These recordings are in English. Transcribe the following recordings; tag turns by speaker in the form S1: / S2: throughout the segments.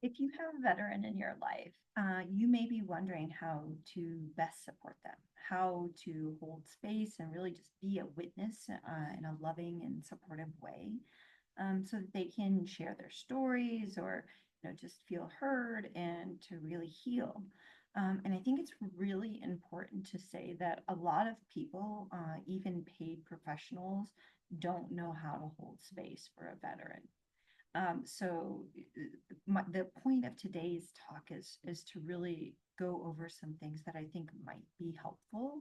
S1: If you have a veteran in your life, you may be wondering how to best support them, how to hold space and really just be a witness in a loving and supportive way, so that they can share their stories or just feel heard and to really heal. And I think it's really important to say that a lot of people, even paid professionals, don't know how to hold space for a veteran. The point of today's talk is to really go over some things that I think might be helpful.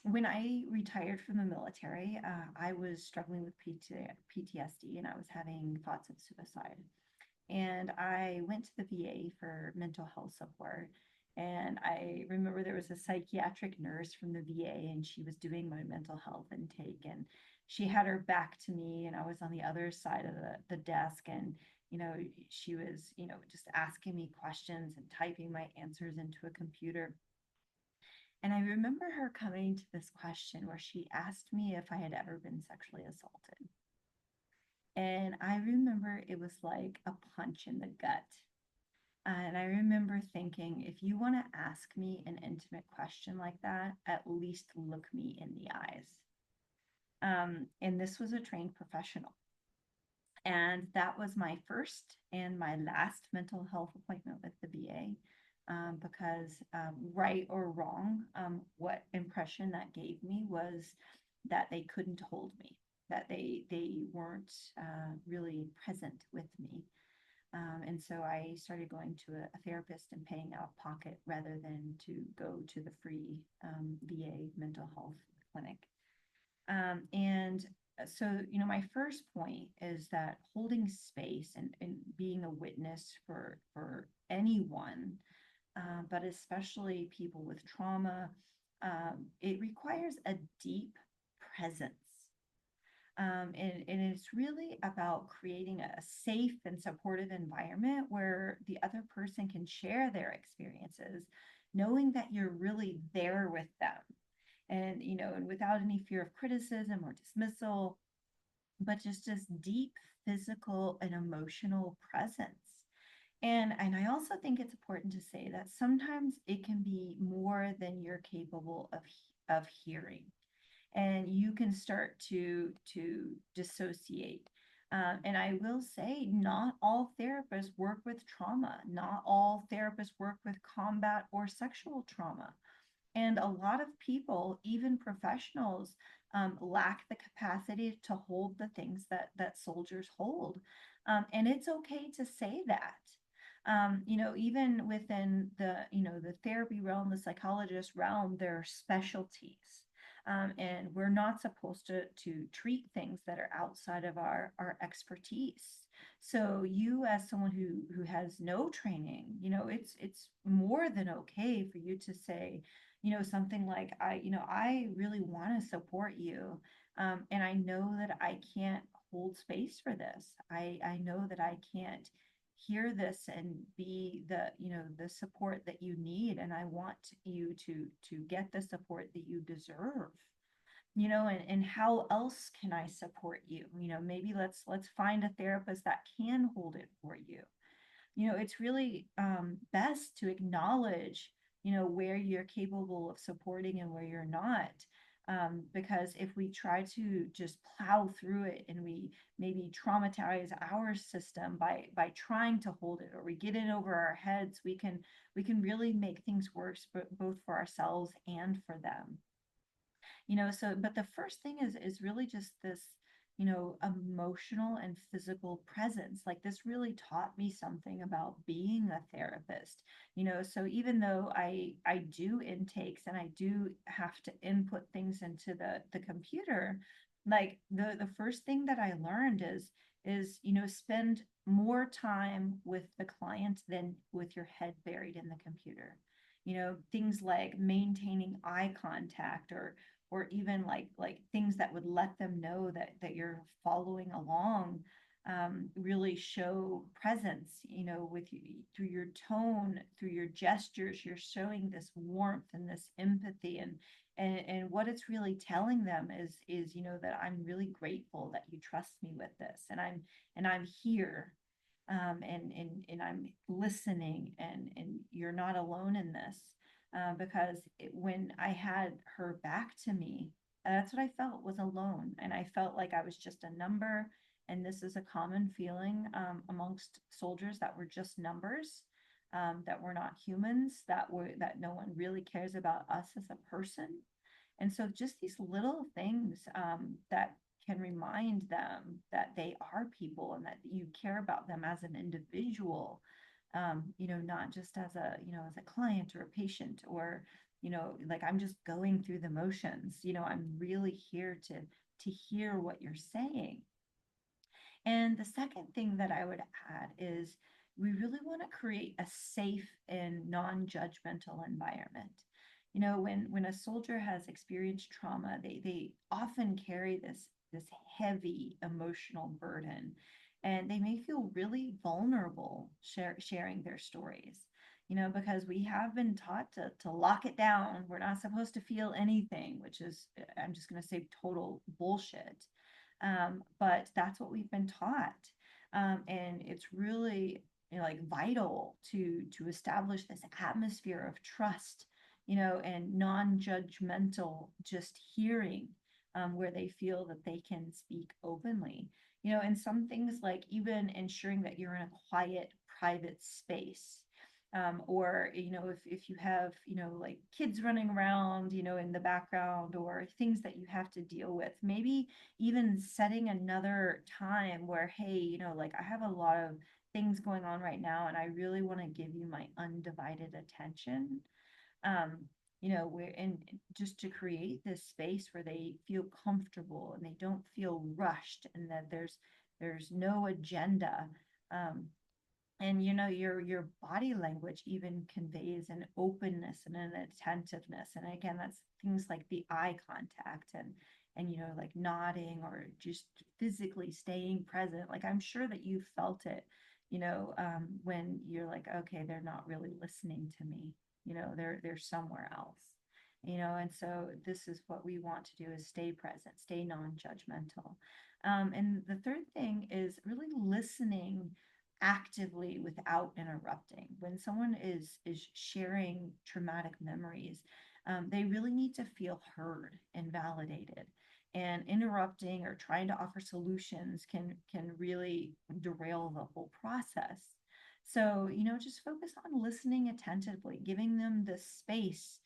S1: When I retired from the military, I was struggling with PTSD and I was having thoughts of suicide. And I went to the VA for mental health support. And I remember there was a psychiatric nurse from the VA, and she was doing my mental health intake. And she had her back to me, and I was on the other side of the desk. And, she was, just asking me questions and typing my answers into a computer. And I remember her coming to this question where she asked me if I had ever been sexually assaulted. And I remember it was like a punch in the gut. And I remember thinking, if you want to ask me an intimate question like that, at least look me in the eyes. And this was a trained professional. And that was my first and my last mental health appointment with the VA. Because right or wrong, what impression that gave me was that they couldn't hold me, that they weren't really present with me. And so I started going to a therapist and paying out of pocket rather than to go to the free VA mental health clinic. And so, my first point is that holding space and being a witness for anyone, but especially people with trauma, it requires a deep presence. And it's really about creating a safe and supportive environment where the other person can share their experiences, knowing that you're really there with them. And without any fear of criticism or dismissal, but just this deep physical and emotional presence. And I also think it's important to say that sometimes it can be more than you're capable of hearing, and you can start to dissociate. And I will say, not all therapists work with trauma. Not all therapists work with combat or sexual trauma. And a lot of people, even professionals, lack the capacity to hold the things that soldiers hold. And it's okay to say that. Even within the therapy realm, the psychologist realm, there are specialties. And we're not supposed to treat things that are outside of our expertise. So you, as someone who has no training, it's more than okay for you to say, something like, I really want to support you. And I know that I can't hold space for this. I know that I can't hear this and be the support that you need. And I want you to get the support that you deserve. And how else can I support you? Maybe let's find a therapist that can hold it for you. It's really best to acknowledge, where you're capable of supporting and where you're not. Because if we try to just plow through it and we maybe traumatize our system by trying to hold it, or we get in over our heads, we can really make things worse, both for ourselves and for them. So but the first thing is really just this, emotional and physical presence. Like, this really taught me something about being a therapist. So even though I do intakes and I do have to input things into the computer, like the first thing that I learned is spend more time with the client than with your head buried in the computer. Things like maintaining eye contact, or even like things that would let them know that you're following along, really show presence, with you through your tone, through your gestures. You're showing this warmth and this empathy, and what it's really telling them is that I'm really grateful that you trust me with this, and I'm here. and I'm listening, and you're not alone in this. Because when I had her back to me, that's what I felt, was alone. And I felt like I was just a number. And this is a common feeling amongst soldiers, that we're just numbers, that we're not humans, that no one really cares about us as a person. And so just these little things that can remind them that they are people and that you care about them as an individual, not just as a client or a patient, or, like I'm just going through the motions. I'm really here to hear what you're saying. And the second thing that I would add is we really want to create a safe and non-judgmental environment. When a soldier has experienced trauma, they often carry this heavy emotional burden, and they may feel really vulnerable sharing their stories. Because we have been taught to lock it down. We're not supposed to feel anything, which is, I'm just going to say, total bullshit. But that's what we've been taught. And it's really, like vital to establish this atmosphere of trust, and non-judgmental just hearing, where they feel that they can speak openly. And some things like even ensuring that you're in a quiet, private space. Or if you have like kids running around in the background, or things that you have to deal with, maybe even setting another time where, hey, like I have a lot of things going on right now, and I really want to give you my undivided attention. um where, and just to create this space where they feel comfortable and they don't feel rushed, and that there's no agenda. um and your body language even conveys an openness and an attentiveness. And again, that's things like the eye contact, and like nodding, or just physically staying present. Like I'm sure that you felt it, when you're like, okay, they're not really listening to me, they're somewhere else. And so this is what we want to do, is stay present, stay non-judgmental. And the third thing is really listening actively without interrupting. When someone is sharing traumatic memories, they really need to feel heard and validated. And interrupting or trying to offer solutions can really derail the whole process. So, just focus on listening attentively, giving them the space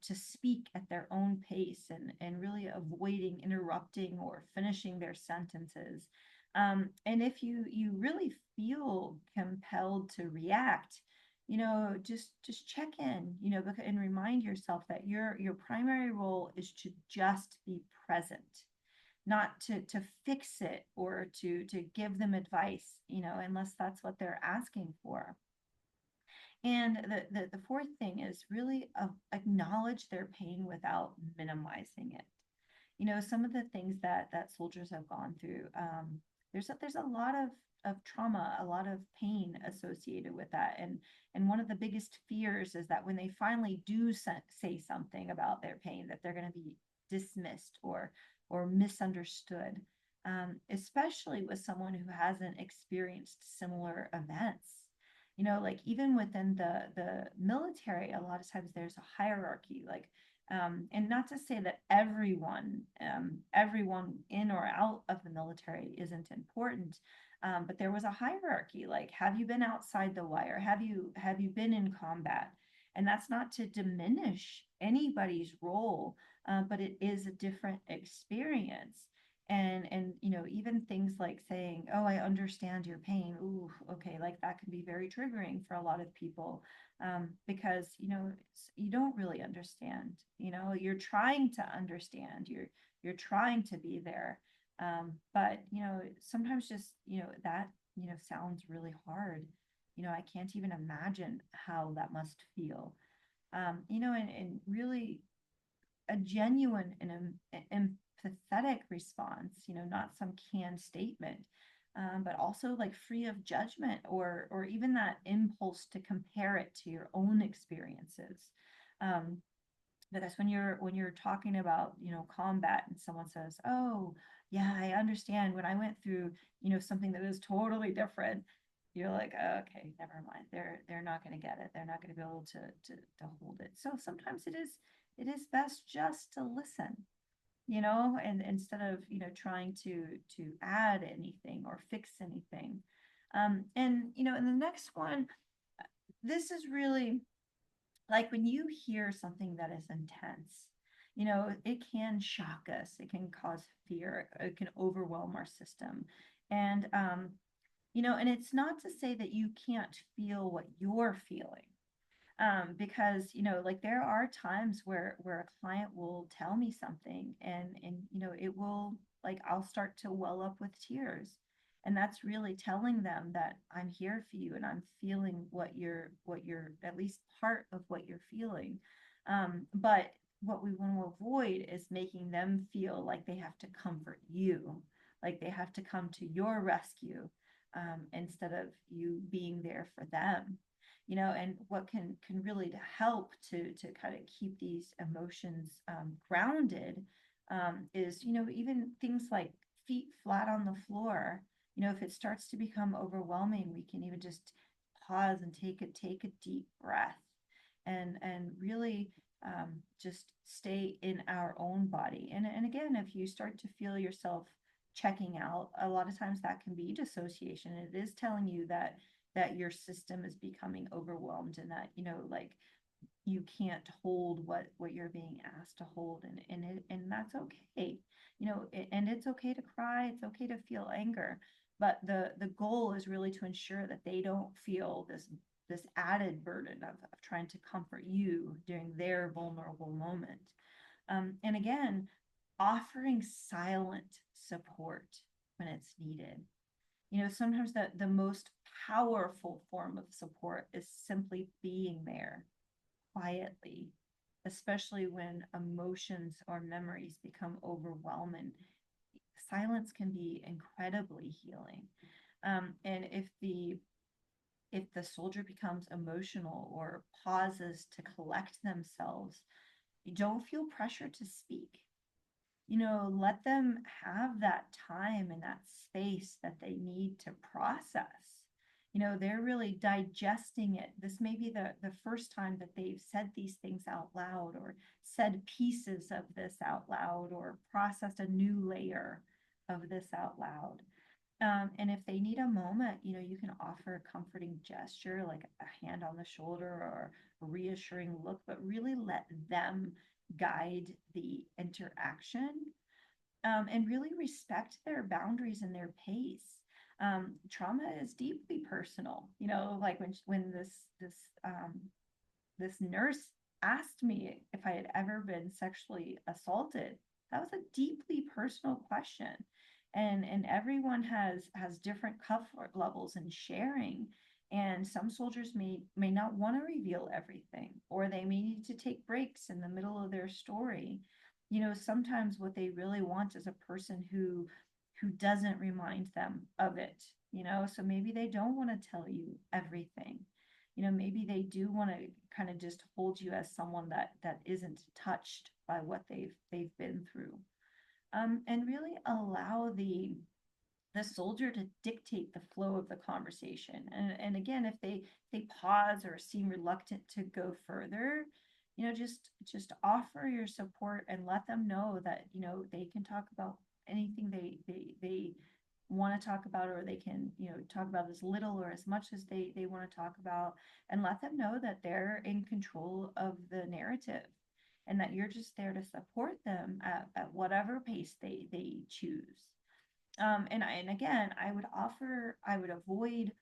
S1: to speak at their own pace, and really avoiding interrupting or finishing their sentences. And if you really feel compelled to react, just check in, and remind yourself that your primary role is to just be present, not to fix it, or to give them advice, unless that's what they're asking for. And the fourth thing is really acknowledge their pain without minimizing it. Some of the things that soldiers have gone through, there's a lot of trauma, a lot of pain associated with that. And one of the biggest fears is that when they finally do say something about their pain, that they're going to be dismissed or misunderstood, especially with someone who hasn't experienced similar events. Like even within the military, a lot of times there's a hierarchy, like, and not to say that everyone in or out of the military isn't important, but there was a hierarchy. Like, have you been outside the wire? Have you been in combat? And that's not to diminish anybody's role, but it is a different experience. And even things like saying, oh, I understand your pain. Ooh, okay, like that can be very triggering for a lot of people, because you don't really understand. You're trying to understand. You're trying to be there, but sometimes just that sounds really hard. I can't even imagine how that must feel. And really a genuine and empathetic response, not some canned statement, but also like free of judgment, or even that impulse to compare it to your own experiences. Um, because when you're talking about combat, and someone says, oh yeah, I understand, when I went through something that is totally different, you're like, "Oh, okay, never mind. They're not going to get it. They're not going to be able to hold it." So sometimes it is best just to listen, and instead of, trying to add anything or fix anything. And the next one, this is really like when you hear something that is intense, it can shock us, it can cause fear, it can overwhelm our system. And it's not to say that you can't feel what you're feeling. Because like there are times where a client will tell me something, and it will, like, I'll start to well up with tears, and that's really telling them that I'm here for you and I'm feeling what you're at least part of what you're feeling. But what we want to avoid is making them feel like they have to comfort you, like they have to come to your rescue, instead of you being there for them. And what can really help to kind of keep these emotions grounded, is, even things like feet flat on the floor. If it starts to become overwhelming, we can even just pause and take a deep breath, and really, just stay in our own body. And again, if you start to feel yourself checking out, a lot of times that can be dissociation. It is telling you that your system is becoming overwhelmed, and that, like, you can't hold what you're being asked to hold, and that's okay. And it's okay to cry, it's okay to feel anger, but the goal is really to ensure that they don't feel this added burden of trying to comfort you during their vulnerable moment. And again, offering silent support when it's needed. Sometimes the most powerful form of support is simply being there quietly, especially when emotions or memories become overwhelming. Silence can be incredibly healing. And if the soldier becomes emotional or pauses to collect themselves, you don't feel pressure to speak. Let them have that time and that space that they need to process. They're really digesting it. This may be the first time that they've said these things out loud, or said pieces of this out loud, or processed a new layer of this out loud. And if they need a moment, you can offer a comforting gesture like a hand on the shoulder or a reassuring look, but really let them guide the interaction, and really respect their boundaries and their pace. Trauma is deeply personal. Like when this nurse asked me if I had ever been sexually assaulted. That was a deeply personal question. And everyone has different comfort levels in sharing. And some soldiers may not want to reveal everything, or they may need to take breaks in the middle of their story. Sometimes what they really want is a person who doesn't remind them of it. So maybe they don't want to tell you everything. Maybe they do want to kind of just hold you as someone that isn't touched by what they've been through. And really allow the soldier to dictate the flow of the conversation. And again, if they pause or seem reluctant to go further, just offer your support and let them know that they can talk about anything they want to talk about, or they can talk about as little or as much as they want to talk about, and let them know that they're in control of the narrative, and that you're just there to support them at whatever pace they choose. And again, I would avoid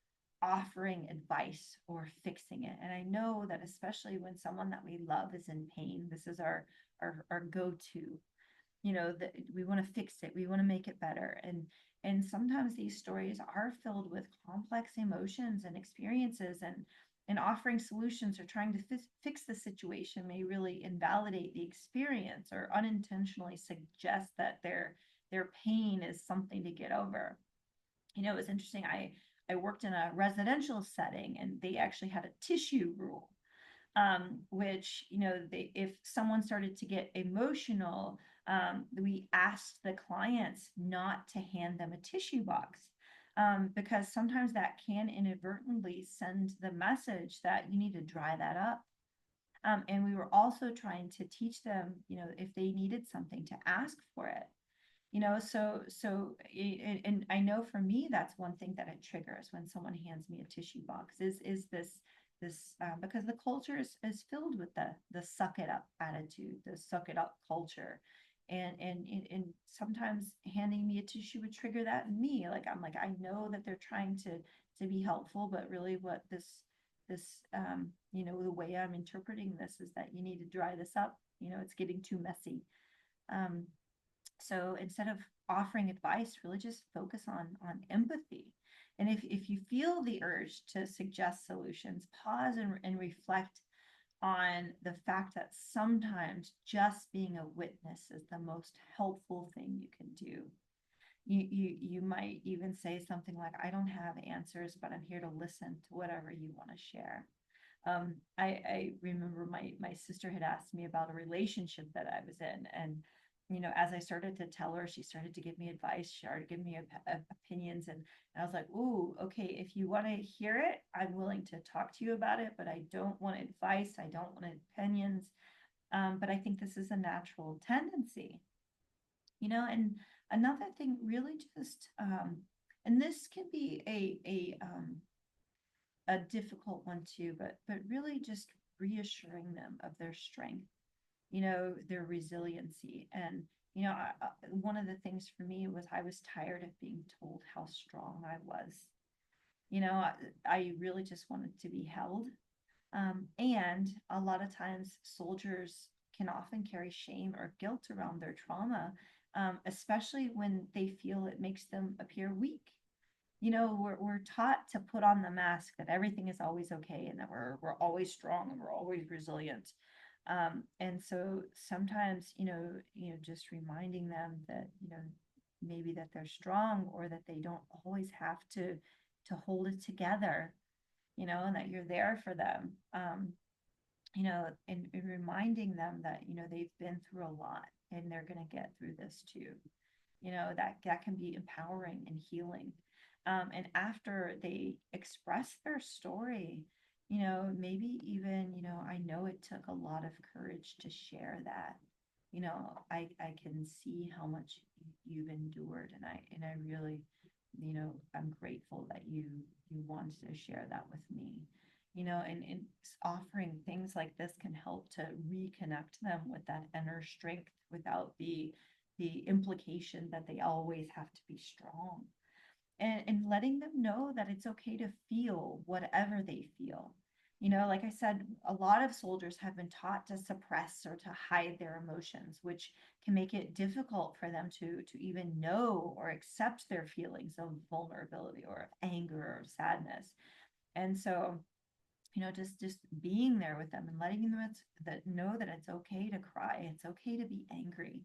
S1: offering advice or fixing it. And I know that especially when someone that we love is in pain, this is our go-to. That we want to fix it, we want to make it better. And sometimes these stories are filled with complex emotions and experiences, and offering solutions or trying to fix the situation may really invalidate the experience, or unintentionally suggest that their pain is something to get over. It was interesting. I worked in a residential setting, and they actually had a tissue rule, which, if someone started to get emotional, we asked the clients not to hand them a tissue box. because sometimes that can inadvertently send the message that you need to dry that up. And we were also trying to teach them, if they needed something, to ask for it. And I know for me, that's one thing that it triggers when someone hands me a tissue box is this because the culture is filled with the suck it up attitude, the suck it up culture. And sometimes handing me a tissue would trigger that in me. Like, I'm like, I know that they're trying to be helpful, but really what the way I'm interpreting this is that you need to dry this up. It's getting too messy. Um, so instead of offering advice, really just focus on empathy. And if you feel the urge to suggest solutions, pause and reflect on the fact that sometimes just being a witness is the most helpful thing you can do. You might even say something like, I don't have answers, but I'm here to listen to whatever you want to share. I remember my sister had asked me about a relationship that I was in, and as I started to tell her, she started to give me advice, she started to give me opinions, and I was like, "Ooh, okay, if you want to hear it, I'm willing to talk to you about it, but I don't want advice, I don't want opinions." But I think this is a natural tendency, and another thing, really just, and this can be a difficult one too, but really just reassuring them of their strength, their resiliency. And one of the things for me was I was tired of being told how strong I was. I really just wanted to be held. And a lot of times soldiers can often carry shame or guilt around their trauma, especially when they feel it makes them appear weak. We're taught to put on the mask that everything is always okay and that we're always strong and we're always resilient. And so sometimes, just reminding them that, maybe that they're strong, or that they don't always have to hold it together, and that you're there for them. And reminding them that, they've been through a lot and they're going to get through this too. That can be empowering and healing. And after they express their story, maybe even, I know it took a lot of courage to share that. I can see how much you've endured, and I really, I'm grateful that you wanted to share that with me. And offering things like this can help to reconnect them with that inner strength without the implication that they always have to be strong, and letting them know that it's okay to feel whatever they feel. Like I said, a lot of soldiers have been taught to suppress or to hide their emotions, which can make it difficult for them to even know or accept their feelings of vulnerability or of anger or sadness. And so, just being there with them and letting them know that it's okay to cry, it's okay to be angry.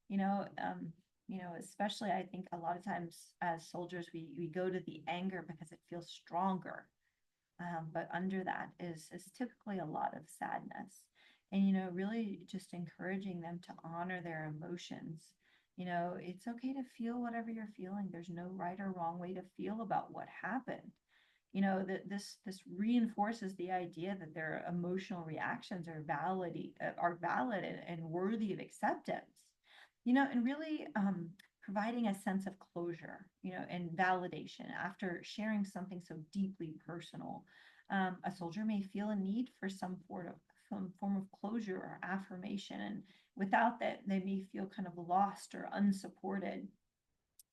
S1: you know um Especially, I think a lot of times as soldiers, we go to the anger because it feels stronger, but under that is typically a lot of sadness. And really just encouraging them to honor their emotions. It's okay to feel whatever you're feeling. There's no right or wrong way to feel about what happened. That this reinforces the idea that their emotional reactions are valid and worthy of acceptance. And really, providing a sense of closure, and validation after sharing something so deeply personal. A soldier may feel a need for some form of closure or affirmation, and without that, they may feel kind of lost or unsupported.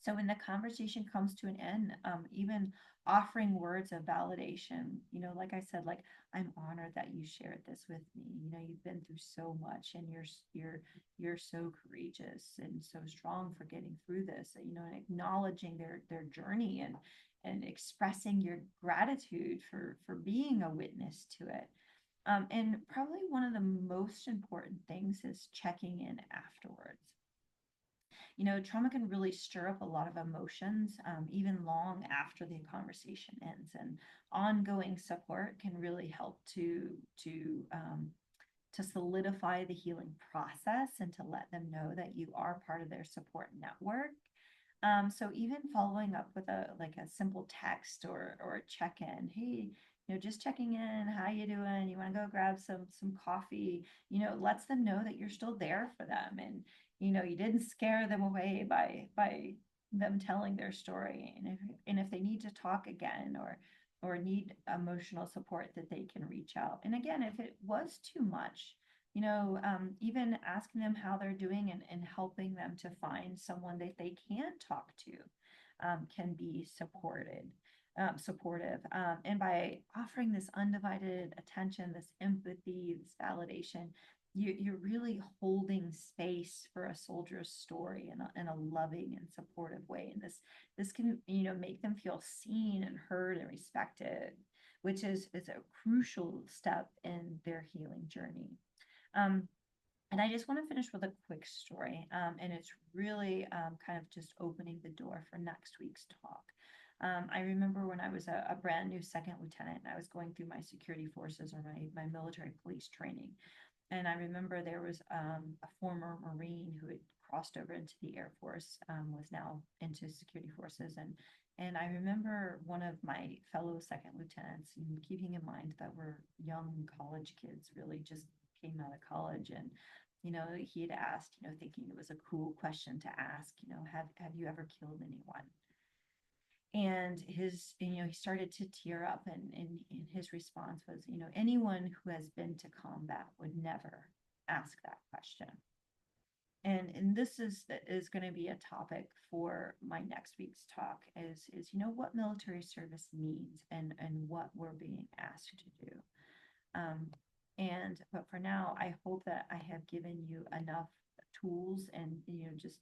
S1: So when the conversation comes to an end, even offering words of validation, like I said, like, I'm honored that you shared this with me. You've been through so much, and you're so courageous and so strong for getting through this. And acknowledging their journey, and expressing your gratitude for being a witness to it. And probably one of the most important things is checking in afterwards. Trauma can really stir up a lot of emotions, even long after the conversation ends. And ongoing support can really help to solidify the healing process, and to let them know that you are part of their support network. So even following up with a simple text or a check-in, hey, just checking in, how you doing? You want to go grab some coffee? Lets them know that you're still there for them, and you didn't scare them away by them telling their story. And if they need to talk again or need emotional support, that they can reach out. And again, if it was too much, even asking them how they're doing and helping them to find someone that they can talk to, can be supportive. And by offering this undivided attention, this empathy, this validation, you're really holding space for a soldier's story in a loving and supportive way. And this can, make them feel seen and heard and respected, which is a crucial step in their healing journey. Um, and I just want to finish with a quick story. And it's really kind of just opening the door for next week's talk. I remember when I was a brand new second lieutenant, and I was going through my security forces or my military police training. And I remember there was a former Marine who had crossed over into the Air Force, was now into security forces. And I remember one of my fellow second lieutenants, and keeping in mind that we're young college kids, really just came out of college. And, he had asked, thinking it was a cool question to ask, have you ever killed anyone? And he started to tear up, and his response was, anyone who has been to combat would never ask that question. And this is going to be a topic for my next week's talk, is what military service means and what we're being asked to do. um, but for now, I hope that I have given you enough tools, and just,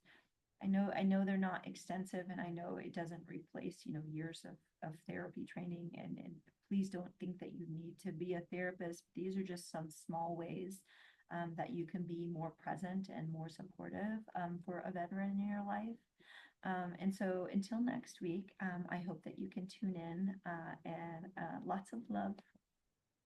S1: I know they're not extensive, and I know it doesn't replace, years of therapy training, and please don't think that you need to be a therapist. These are just some small ways that you can be more present and more supportive for a veteran in your life. And so until next week, I hope that you can tune in, and lots of love